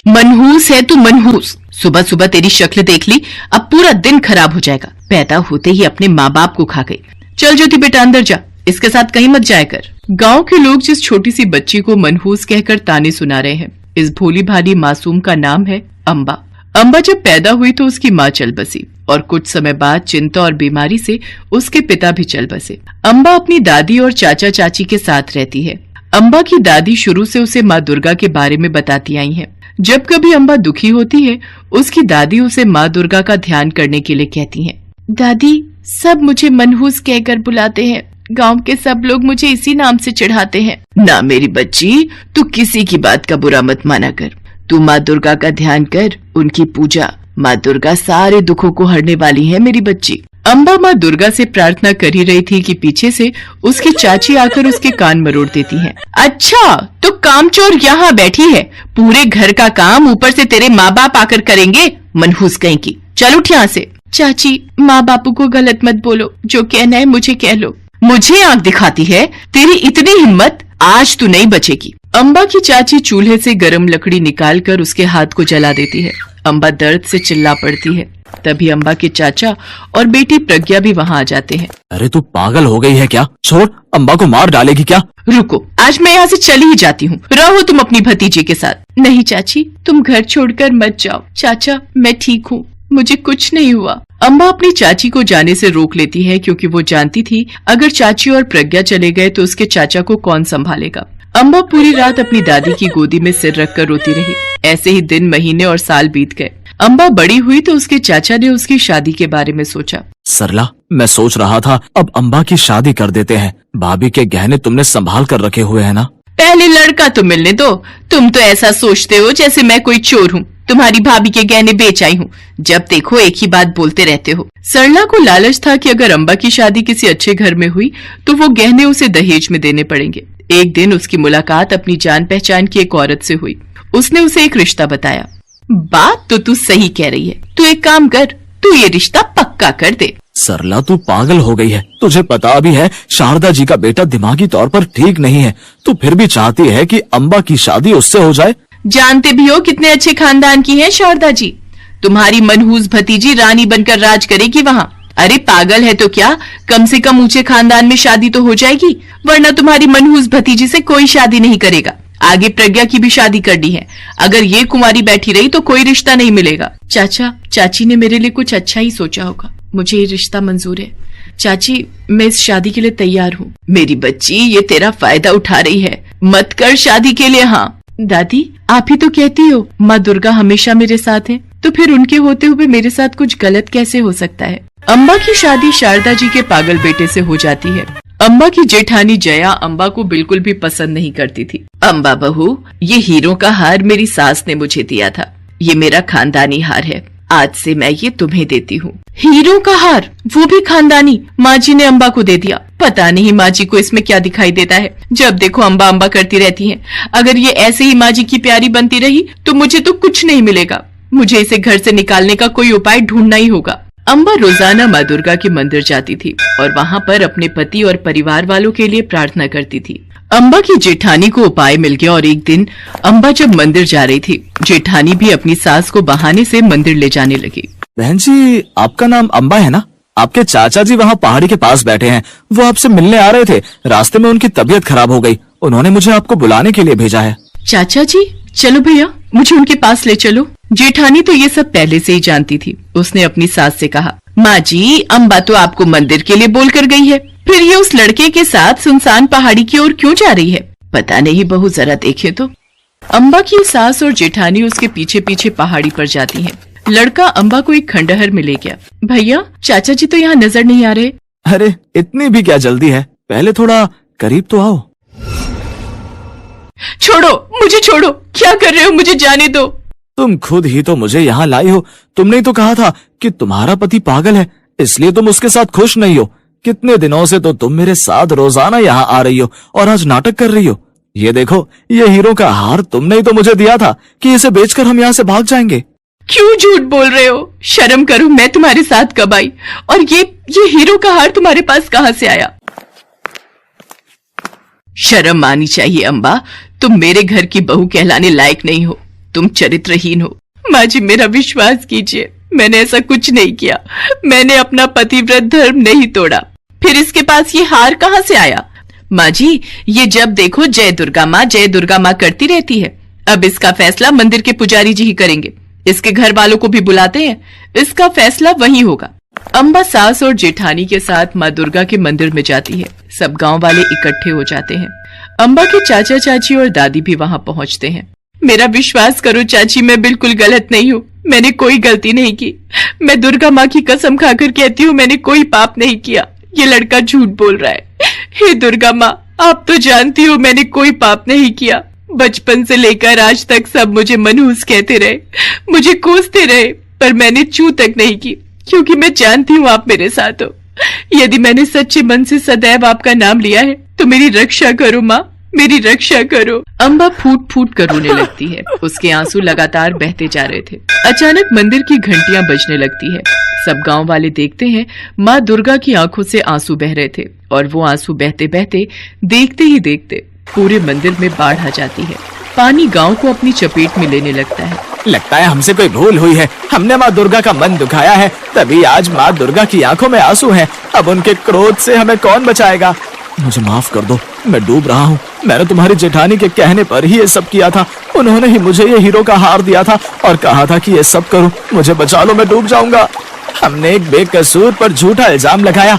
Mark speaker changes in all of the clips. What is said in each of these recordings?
Speaker 1: मनहूस है तू, मनहूस। सुबह सुबह तेरी शक्ल देख ली, अब पूरा दिन खराब हो जाएगा। पैदा होते ही अपने माँ बाप को खा गई। चल ज्योति बेटा अंदर जा, इसके साथ कहीं मत जाया कर। गांव के लोग जिस छोटी सी बच्ची को मनहूस कहकर ताने सुना रहे हैं, इस भोली भाली मासूम का नाम है अम्बा। अम्बा जब पैदा हुई तो उसकी माँ चल बसी और कुछ समय बाद चिंता और बीमारी से उसके पिता भी चल बसे। अम्बा अपनी दादी और चाचा चाची के साथ रहती है। अम्बा की दादी शुरू से उसे माँ दुर्गा के बारे में बताती आई हैं। जब कभी अम्बा दुखी होती है, उसकी दादी उसे माँ दुर्गा का ध्यान करने के लिए कहती हैं। दादी, सब मुझे मनहूस कहकर बुलाते हैं। गांव के सब लोग मुझे इसी नाम से चिढ़ाते हैं। ना मेरी बच्ची, तू किसी की बात का बुरा मत माना कर। तू माँ दुर्गा का ध्यान कर, उनकी पूजा। माँ दुर्गा सारे दुखों को हरने वाली है मेरी बच्ची। अम्बा माँ दुर्गा से प्रार्थना कर ही रही थी कि पीछे से उसकी चाची आकर उसके कान मरोड़ देती हैं। अच्छा, तो कामचोर यहाँ बैठी है, पूरे घर का काम ऊपर से तेरे माँ बाप आकर करेंगे, मनहूस कहीं की। चल उठ यहाँ से। चाची, माँ बापू को गलत मत बोलो, जो कहना है मुझे कह लो। मुझे आंख दिखाती है, तेरी इतनी हिम्मत, आज तू नहीं बचेगी। अम्बा की चाची चूल्हे से गर्म लकड़ी निकालकर उसके हाथ को जला देती है। अम्बा दर्द से चिल्ला पड़ती है। तभी अम्बा के चाचा और बेटी प्रज्ञा भी वहाँ आ जाते हैं।
Speaker 2: अरे तू पागल हो गई है क्या? छोड़, अम्बा को मार डालेगी क्या?
Speaker 1: रुको, आज मैं यहाँ से चली ही जाती हूँ, रहो तुम अपनी भतीजी के साथ। नहीं चाची, तुम घर छोड़कर मत जाओ। चाचा, मैं ठीक हूँ, मुझे कुछ नहीं हुआ। अम्बा अपनी चाची को जाने से रोक लेती है, क्योंकि वो जानती थी अगर चाची और प्रज्ञा चले गए तो उसके चाचा को कौन संभालेगा। अम्बा पूरी रात अपनी दादी की गोदी में सिर रखकर रोती रही। ऐसे ही दिन, महीने और साल बीत गए। अम्बा बड़ी हुई तो उसके चाचा ने उसकी शादी के बारे में सोचा।
Speaker 2: सरला, मैं सोच रहा था अब अम्बा की शादी कर देते हैं। भाभी के गहने तुमने संभाल कर रखे हुए हैं ना?
Speaker 1: पहले लड़का तो मिलने दो। तुम तो ऐसा सोचते हो जैसे मैं कोई चोर हूँ, तुम्हारी भाभी के गहने बेच आई हूँ। जब देखो एक ही बात बोलते रहते हो। सरला को लालच था कि अगर अम्बा की शादी किसी अच्छे घर में हुई तो वो गहने उसे दहेज में देने पड़ेंगे। एक दिन उसकी मुलाकात अपनी जान पहचान की एक औरत से हुई। उसने उसे एक रिश्ता बताया। बात तो तू सही कह रही है, तू एक काम कर, तू ये रिश्ता पक्का कर दे।
Speaker 2: सरला, तू पागल हो गई है। तुझे पता भी है शारदा जी का बेटा दिमागी तौर पर ठीक नहीं है, तू फिर भी चाहती है कि अम्बा की शादी उससे हो जाए।
Speaker 1: जानते भी हो कितने अच्छे खानदान की है शारदा जी। तुम्हारी मनहूस भतीजी रानी बनकर राज करेगी वहाँ। अरे पागल है तो क्या, कम से कम ऊंचे खानदान में शादी तो हो जाएगी, वरना तुम्हारी मनहूस भतीजी से कोई शादी नहीं करेगा। आगे प्रज्ञा की भी शादी करनी है, अगर ये कुंवारी बैठी रही तो कोई रिश्ता नहीं मिलेगा। चाचा, चाची ने मेरे लिए कुछ अच्छा ही सोचा होगा, मुझे ये रिश्ता मंजूर है। चाची, मैं इस शादी के लिए तैयार हूँ। मेरी बच्ची, ये तेरा फायदा उठा रही है, मत कर शादी के लिए। हाँ दादी, आप ही तो कहती हो माँ दुर्गा हमेशा मेरे साथ है, तो फिर उनके होते हुए मेरे साथ कुछ गलत कैसे हो सकता है। अम्बा की शादी शारदा जी के पागल बेटे से हो जाती है। अम्बा की जेठानी जया अम्बा को बिल्कुल भी पसंद नहीं करती थी। अम्बा बहू, ये हीरों का हार मेरी सास ने मुझे दिया था, ये मेरा खानदानी हार है, आज से मैं ये तुम्हें देती हूँ। हीरों का हार, वो भी खानदानी? माँ जी ने अम्बा को दे दिया। पता नहीं माँ जी को इसमें क्या दिखाई देता है, जब देखो अम्बा अम्बा करती रहती हैं। अगर ये ऐसे ही माँ जी की प्यारी बनती रही तो मुझे तो कुछ नहीं मिलेगा। मुझे इसे घर से निकालने का कोई उपाय ढूंढना ही होगा। अम्बा रोजाना माँ दुर्गा के मंदिर जाती थी और वहाँ पर अपने पति और परिवार वालों के लिए प्रार्थना करती थी। अम्बा की जेठानी को उपाय मिल गया और एक दिन अम्बा जब मंदिर जा रही थी, जेठानी भी अपनी सास को बहाने से मंदिर ले जाने लगी।
Speaker 2: बहन जी, आपका नाम अम्बा है ना? आपके चाचा जी वहाँ पहाड़ी के पास बैठे हैं, वो आपसे मिलने आ रहे थे। रास्ते में उनकी तबीयत खराब हो गई, उन्होंने मुझे आपको बुलाने के लिए भेजा है।
Speaker 1: चाचा जी, चलो भैया, मुझे उनके पास ले चलो। जेठानी तो ये सब पहले से ही जानती थी। उसने अपनी सास से कहा, माँ जी, अम्बा तो आपको मंदिर के लिए बोल कर गई है, फिर ये उस लड़के के साथ सुनसान पहाड़ी की ओर क्यों जा रही है? पता नहीं बहू, जरा देखे तो। अम्बा की सास और जेठानी उसके पीछे पीछे पहाड़ी पर जाती हैं। लड़का अम्बा को एक खंडहर में ले गया। भैया, चाचा जी तो यहाँ नजर नहीं आ रहे।
Speaker 2: अरे इतनी भी क्या जल्दी है, पहले थोड़ा करीब तो आओ।
Speaker 1: छोड़ो, मुझे छोड़ो, क्या कर रहे हो, मुझे जाने दो।
Speaker 2: तुम खुद ही तो मुझे यहाँ लाई हो। तुमने ही तो कहा था कि तुम्हारा पति पागल है, इसलिए तुम उसके साथ खुश नहीं हो। कितने दिनों से तो तुम मेरे साथ रोजाना यहाँ आ रही हो और आज नाटक कर रही हो। ये देखो, ये हीरो का हार तुमने ही तो मुझे दिया था कि इसे बेचकर हम यहाँ से भाग जाएंगे।
Speaker 1: क्यों झूठ बोल रहे हो? शर्म करो, मैं तुम्हारे साथ कब आई? और ये हीरो का हार तुम्हारे पास कहाँ से आया? शर्म आनी चाहिए अम्बा, तुम मेरे घर की बहू कहलाने लायक नहीं हो। तुम चरित्रहीन हो। माँ जी मेरा विश्वास कीजिए, मैंने ऐसा कुछ नहीं किया। मैंने अपना पतिव्रत धर्म नहीं तोड़ा। फिर इसके पास ये हार कहाँ से आया? माँ जी ये जब देखो जय दुर्गा माँ करती रहती है। अब इसका फैसला मंदिर के पुजारी जी ही करेंगे। इसके घर वालों को भी बुलाते हैं, इसका फैसला वहीं होगा। अम्बा सास और जेठानी के साथ माँ दुर्गा के मंदिर में जाती है। सब गांव वाले इकट्ठे हो जाते हैं। अम्बा के चाचा चाची और दादी भी वहां पहुंचते हैं। मेरा विश्वास करो चाची, मैं बिल्कुल गलत नहीं हूँ। मैंने कोई गलती नहीं की। मैं दुर्गा माँ की कसम खाकर कहती हूँ मैंने कोई पाप नहीं किया। ये लड़का झूठ बोल रहा है। हे दुर्गा माँ, आप तो जानती हो मैंने कोई पाप नहीं किया। बचपन से लेकर आज तक सब मुझे मनहूस कहते रहे, मुझे कोसते रहे, पर मैंने चू तक नहीं की, क्योंकि मैं जानती हूँ आप मेरे साथ हो। यदि मैंने सच्चे मन से सदैव आपका नाम लिया है तो मेरी रक्षा करो माँ, मेरी रक्षा करो। अम्बा फूट फूट कर रोने लगती है। उसके आंसू लगातार बहते जा रहे थे। अचानक मंदिर की घंटियां बजने लगती है। सब गांव वाले देखते हैं माँ दुर्गा की आंखों से आंसू बह रहे थे और वो आंसू बहते बहते देखते ही देखते पूरे मंदिर में बाढ़ आ जाती है। पानी गांव को अपनी चपेट में लेने लगता है।
Speaker 2: लगता है हमसे कोई भूल हुई है, हमने माँ दुर्गा का मन दुखाया है, तभी आज माँ दुर्गा की आंखों में आंसू हैं। अब उनके क्रोध से हमें कौन बचाएगा? मुझे माफ कर दो, मैं डूब रहा हूँ। मैंने तुम्हारी जेठानी के कहने पर ही ये सब किया था। उन्होंने ही मुझे ये हीरो का हार दिया था और कहा था कि ये सब करूं। मुझे बचा लो, मैं डूब जाऊंगा। हमने एक बेकसूर पर झूठा इल्जाम लगाया।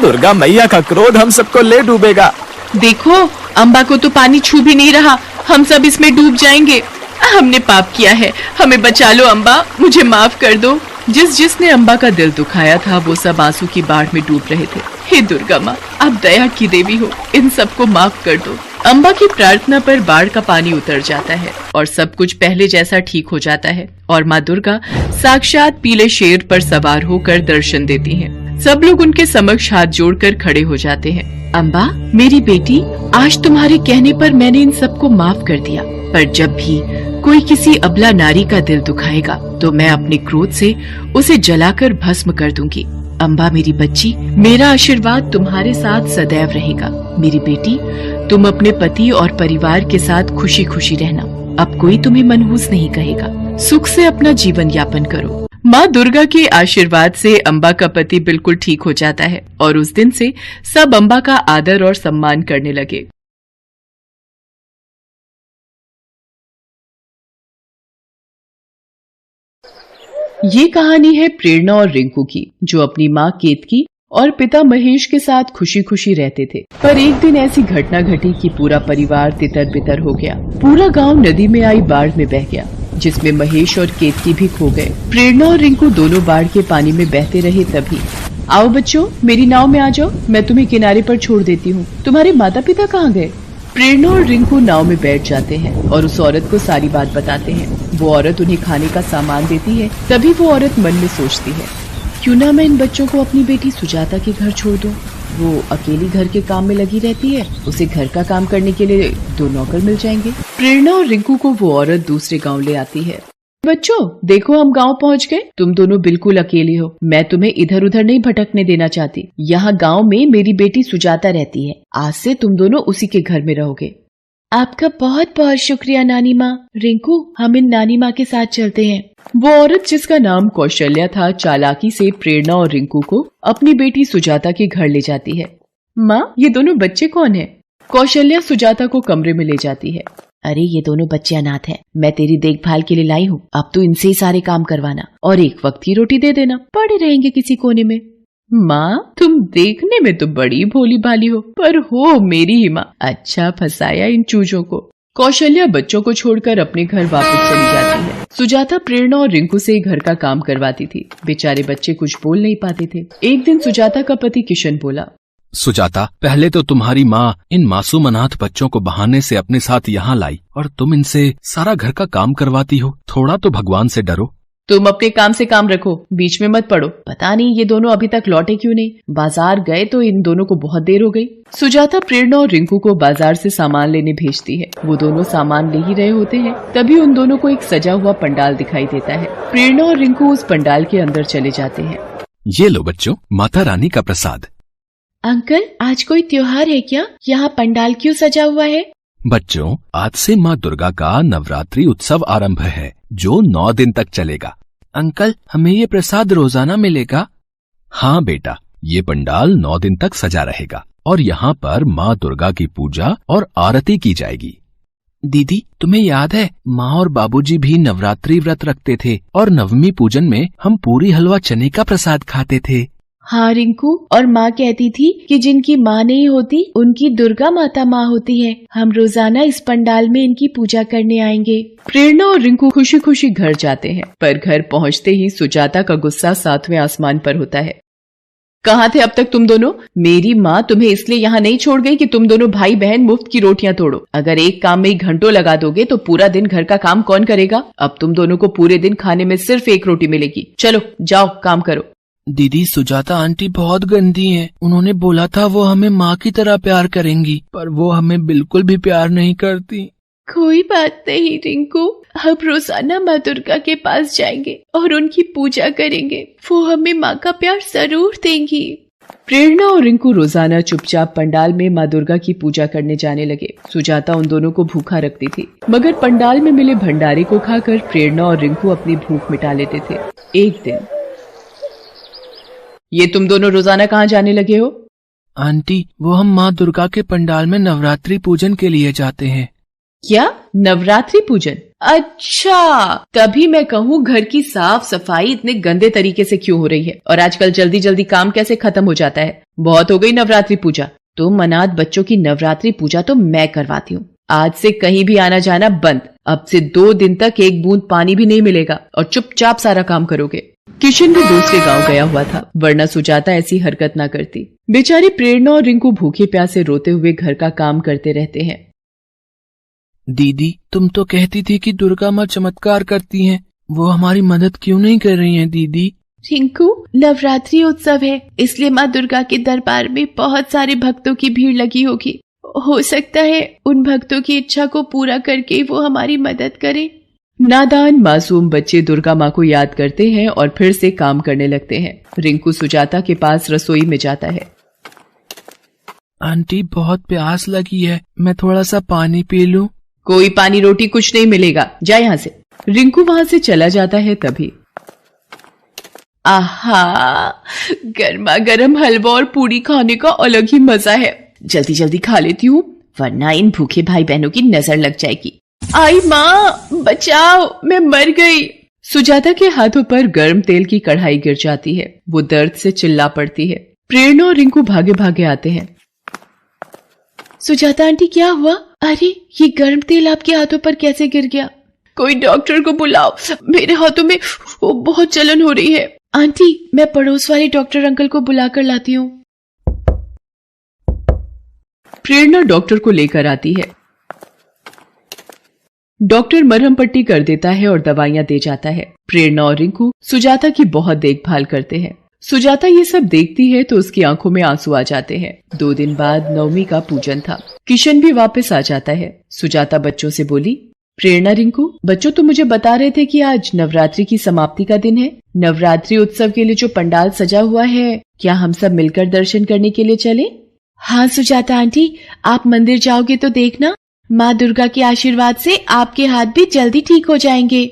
Speaker 2: दुर्गा मैया का क्रोध हम सबको ले डूबेगा।
Speaker 1: देखो अम्बा को तो पानी छू भी नहीं रहा, हम सब इसमें डूब जाएंगे। हमने पाप किया है, हमें बचा लो अम्बा, मुझे माफ कर दो। जिसने अम्बा का दिल दुखाया था वो सब आंसू की बाढ़ में डूब रहे थे। हे दुर्गा माँ, आप दया की देवी हो, इन सबको माफ कर दो। अम्बा की प्रार्थना पर बाढ़ का पानी उतर जाता है और सब कुछ पहले जैसा ठीक हो जाता है और माँ दुर्गा साक्षात पीले शेर पर सवार होकर दर्शन देती हैं। सब लोग उनके समक्ष हाथ जोड़कर खड़े हो जाते हैं। अम्बा मेरी बेटी, आज तुम्हारे कहने पर मैंने इन सबको माफ कर दिया, पर जब भी कोई किसी अबला नारी का दिल दुखाएगा तो मैं अपने क्रोध से उसे जलाकर भस्म कर दूंगी। अम्बा मेरी बच्ची, मेरा आशीर्वाद तुम्हारे साथ सदैव रहेगा। मेरी बेटी, तुम अपने पति और परिवार के साथ खुशी खुशी रहना। अब कोई तुम्हें मनहूस नहीं कहेगा। सुख से अपना जीवन यापन करो। माँ दुर्गा के आशीर्वाद से अम्बा का पति बिल्कुल ठीक हो जाता है और उस दिन से सब अम्बा का आदर और सम्मान करने लगे। ये कहानी है प्रेरणा और रिंकू की, जो अपनी माँ केतकी और पिता महेश के साथ खुशी खुशी रहते थे। पर एक दिन ऐसी घटना घटी कि पूरा परिवार तितर बितर हो गया। पूरा गांव नदी में आई बाढ़ में बह गया, जिसमें महेश और केतकी भी खो गए। प्रेरणा और रिंकू दोनों बाढ़ के पानी में बहते रहे। तभी आओ बच्चों, मेरी नाव में आ जाओ, मैं तुम्हें किनारे पर छोड़ देती हूँ। तुम्हारे माता पिता कहाँ गए? प्रेरणा और रिंकू नाव में बैठ जाते हैं और उस औरत को सारी बात बताते हैं। वो औरत उन्हें खाने का सामान देती है। तभी वो औरत मन में सोचती है, क्यों ना मैं इन बच्चों को अपनी बेटी सुजाता के घर छोड़ दूं। वो अकेली घर के काम में लगी रहती है, उसे घर का काम करने के लिए 2 नौकर मिल जाएंगे। प्रेरणा और रिंकू को वो औरत दूसरे गांव ले आती है। बच्चों देखो, हम गांव पहुंच गए। तुम दोनों बिल्कुल अकेले हो। मैं तुम्हें इधर उधर नहीं भटकने देना चाहती। यहाँ गांव में मेरी बेटी सुजाता रहती है। आज से तुम दोनों उसी के घर में रहोगे। आपका बहुत बहुत शुक्रिया नानी माँ। रिंकू, हम इन नानी माँ के साथ चलते हैं। वो औरत, जिसका नाम कौशल्या था, चालाकी से प्रेरणा और रिंकू को अपनी बेटी सुजाता के घर ले जाती है। माँ, ये दोनों बच्चे कौन हैं? कौशल्या सुजाता को कमरे में ले जाती है। अरे ये दोनों बच्चे अनाथ हैं। मैं तेरी देखभाल के लिए लाई हूँ। अब तू इनसे ही सारे काम करवाना और एक वक्त की रोटी दे देना। पड़े रहेंगे किसी कोने में। माँ, तुम देखने में तो बड़ी भोली भाली हो, पर हो मेरी ही माँ। अच्छा फंसाया इन चूजों को। कौशल्या बच्चों को छोड़कर अपने घर वापस चली जाती है। सुजाता प्रेरणा और रिंकू से घर का काम करवाती थी। बेचारे बच्चे कुछ बोल नहीं पाते थे। एक दिन सुजाता का पति किशन बोला,
Speaker 3: सुजाता, पहले तो तुम्हारी माँ इन मासूम अनाथ बच्चों को बहाने से अपने साथ यहाँ लाई और तुम इनसे सारा घर का काम करवाती हो। थोड़ा तो भगवान से डरो।
Speaker 1: तुम अपने काम से काम रखो, बीच में मत पड़ो। पता नहीं ये दोनों अभी तक लौटे क्यों नहीं। बाजार गए तो इन दोनों को बहुत देर हो गई। सुजाता प्रेरणा और रिंकू को बाजार से सामान लेने भेजती है। वो दोनों सामान ले ही रहे होते हैं, तभी उन दोनों को एक सजा हुआ पंडाल दिखाई देता है। प्रेरणा और रिंकू उस पंडाल के अंदर चले जाते हैं।
Speaker 3: ये लो बच्चों, माता रानी का प्रसाद।
Speaker 1: अंकल, आज कोई त्योहार है क्या? यहाँ पंडाल क्यों सजा हुआ है?
Speaker 3: बच्चों, आज से माँ दुर्गा का नवरात्रि उत्सव आरंभ है जो 9 दिन तक चलेगा। अंकल, हमें ये प्रसाद रोजाना मिलेगा? हाँ बेटा, ये पंडाल 9 दिन तक सजा रहेगा और यहाँ पर माँ दुर्गा की पूजा और आरती की जाएगी। दीदी, तुम्हें याद है माँ और बाबूजी भी नवरात्रि व्रत रखते थे और नवमी पूजन में हम पूरी हलवा चने का प्रसाद खाते थे।
Speaker 4: हाँ रिंकू, और माँ कहती थी कि जिनकी माँ नहीं होती उनकी दुर्गा माता माँ होती है। हम रोजाना इस पंडाल में इनकी पूजा करने आएंगे।
Speaker 1: प्रेरणा और रिंकू खुशी खुशी घर जाते हैं, पर घर पहुँचते ही सुजाता का गुस्सा 7वें आसमान पर होता है। कहाँ थे अब तक तुम दोनों? मेरी माँ तुम्हें इसलिए यहाँ नहीं छोड़ गई कि तुम दोनों भाई बहन मुफ्त की रोटियां तोड़ो। अगर एक काम में ही घंटों लगा दोगे तो पूरा दिन घर का काम कौन करेगा? अब तुम दोनों को पूरे दिन खाने में सिर्फ एक रोटी मिलेगी। चलो जाओ काम करो।
Speaker 3: दीदी, सुजाता आंटी बहुत गंदी हैं। उन्होंने बोला था वो हमें माँ की तरह प्यार करेंगी, पर वो हमें बिल्कुल भी प्यार नहीं करती।
Speaker 4: कोई बात नहीं रिंकू, हम रोजाना माँ दुर्गा के पास जाएंगे और उनकी पूजा करेंगे। वो हमें माँ का प्यार जरूर देंगी।
Speaker 1: प्रेरणा और रिंकू रोजाना चुपचाप पंडाल में माँ दुर्गा की पूजा करने जाने लगे। सुजाता उन दोनों को भूखा रखती थी, मगर पंडाल में मिले भंडारे को खाकर प्रेरणा और रिंकू अपनी भूख मिटा लेते थे। एक दिन, ये तुम दोनों रोजाना कहाँ जाने लगे हो?
Speaker 3: आंटी, वो हम माँ दुर्गा के पंडाल में नवरात्रि पूजन के लिए जाते हैं।
Speaker 1: क्या नवरात्रि पूजन? अच्छा, तभी मैं कहूँ घर की साफ सफाई इतने गंदे तरीके से क्यों हो रही है और आजकल जल्दी जल्दी काम कैसे खत्म हो जाता है। बहुत हो गई नवरात्रि पूजा। तुम अनाथ बच्चों की नवरात्रि पूजा तो मैं करवाती हूँ। आज से कहीं भी आना जाना बंद। अब से 2 दिन तक एक बूंद पानी भी नहीं मिलेगा और चुपचाप सारा काम करोगे। किशन भी दूसरे गांव गया हुआ था, वरना सुजाता ऐसी हरकत ना करती। बेचारी प्रेरणा और रिंकू भूखे प्यासे रोते हुए घर का काम करते रहते हैं।
Speaker 3: दीदी, तुम तो कहती थी कि दुर्गा माँ चमत्कार करती हैं। वो हमारी मदद क्यों नहीं कर रही हैं दीदी?
Speaker 4: रिंकू, नवरात्रि उत्सव है, इसलिए माँ दुर्गा के दरबार में बहुत सारे भक्तों की भीड़ लगी होगी। हो सकता है उन भक्तों की इच्छा को पूरा करके वो हमारी मदद करे।
Speaker 1: नादान मासूम बच्चे दुर्गा माँ को याद करते हैं और फिर से काम करने लगते हैं। रिंकू सुजाता के पास रसोई में जाता है।
Speaker 3: आंटी, बहुत प्यास लगी है, मैं थोड़ा सा पानी पी लूं?
Speaker 1: कोई पानी रोटी कुछ नहीं मिलेगा, जा यहाँ से। रिंकू वहां से चला जाता है। तभी आहा, गर्मा गर्म हलवा और पूरी खाने का अलग ही मजा है। जल्दी जल्दी खा लेती हूँ, वरना इन भूखे भाई बहनों की नजर लग जाएगी।
Speaker 4: आई माँ, बचाओ, मैं मर गई।
Speaker 1: सुजाता के हाथों पर गर्म तेल की कढ़ाई गिर जाती है। वो दर्द से चिल्ला पड़ती है। प्रेरणा और रिंकू भागे भागे आते हैं।
Speaker 4: सुजाता आंटी, क्या हुआ? अरे, ये गर्म तेल आपके हाथों पर कैसे गिर गया? कोई डॉक्टर को बुलाओ, मेरे हाथों में बहुत जलन हो रही है। आंटी, मैं पड़ोस वाले डॉक्टर अंकल को बुलाकर लाती हूँ।
Speaker 1: प्रेरणा डॉक्टर को लेकर आती है। डॉक्टर मरहम पट्टी कर देता है और दवाइयां दे जाता है। प्रेरणा और रिंकू सुजाता की बहुत देखभाल करते हैं। सुजाता ये सब देखती है तो उसकी आंखों में आंसू आ जाते हैं। 2 दिन बाद नवमी का पूजन था। किशन भी वापस आ जाता है। सुजाता बच्चों से बोली, प्रेरणा, रिंकू, बच्चों तुम मुझे बता रहे थे कि आज नवरात्रि की समाप्ति का दिन है। नवरात्रि उत्सव के लिए जो पंडाल सजा हुआ है, क्या हम सब मिलकर दर्शन करने के लिए चले?
Speaker 4: हाँ सुजाता आंटी, आप मंदिर जाओगे तो देखना, माँ दुर्गा के आशीर्वाद से आपके हाथ भी जल्दी ठीक हो जाएंगे।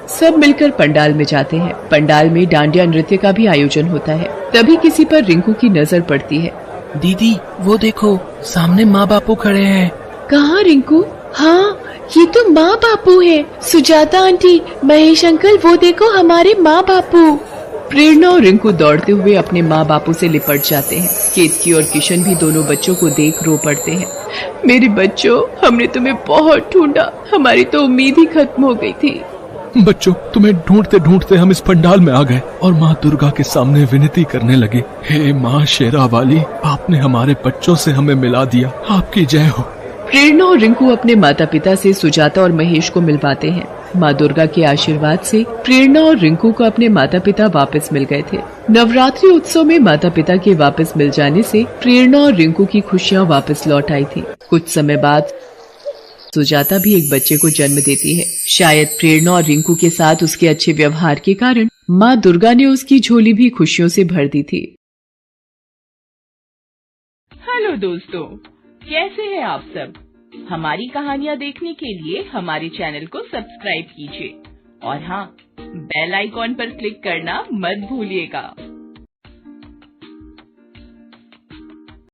Speaker 1: सब मिलकर पंडाल में जाते हैं। पंडाल में डांडिया नृत्य का भी आयोजन होता है। तभी किसी पर रिंकू की नजर पड़ती है।
Speaker 3: दीदी, वो देखो, सामने माँ बापू खड़े हैं।
Speaker 4: कहाँ रिंकू? हाँ, ये तो माँ बापू है। सुजाता आंटी, महेश अंकल, वो देखो हमारे माँ बापू।
Speaker 1: प्रेरणा और रिंकू दौड़ते हुए अपने माँ बापू से लिपट जाते हैं। केतकी और किशन भी दोनों बच्चों को देख रो पड़ते हैं। मेरे बच्चों, हमने तुम्हें बहुत ढूंढा, हमारी तो उम्मीद ही खत्म हो गई थी।
Speaker 3: बच्चों, तुम्हें ढूंढते ढूंढते हम इस पंडाल में आ गए और माँ दुर्गा के सामने विनती करने लगे। हे माँ शेरा वाली, आपने हमारे बच्चों से हमें मिला दिया, आपकी जय हो।
Speaker 1: प्रेरणा और रिंकू अपने माता पिता से सुजाता और महेश को मिलवाते हैं। माँ दुर्गा के आशीर्वाद से प्रेरणा और रिंकू को अपने माता पिता वापस मिल गए थे। नवरात्रि उत्सव में माता पिता के वापस मिल जाने से प्रेरणा और रिंकू की खुशियाँ वापस लौट आई थी। कुछ समय बाद सुजाता भी एक बच्चे को जन्म देती है। शायद प्रेरणा और रिंकू के साथ उसके अच्छे व्यवहार के कारण माँ दुर्गा ने उसकी झोली भी खुशियों से भर दी थी।
Speaker 5: हेलो दोस्तों, कैसे हैं आप सब?
Speaker 1: हमारी कहानियाँ देखने के लिए हमारे चैनल को सब्सक्राइब कीजिए और हाँ, बेल आइकॉन पर क्लिक करना मत भूलिएगा।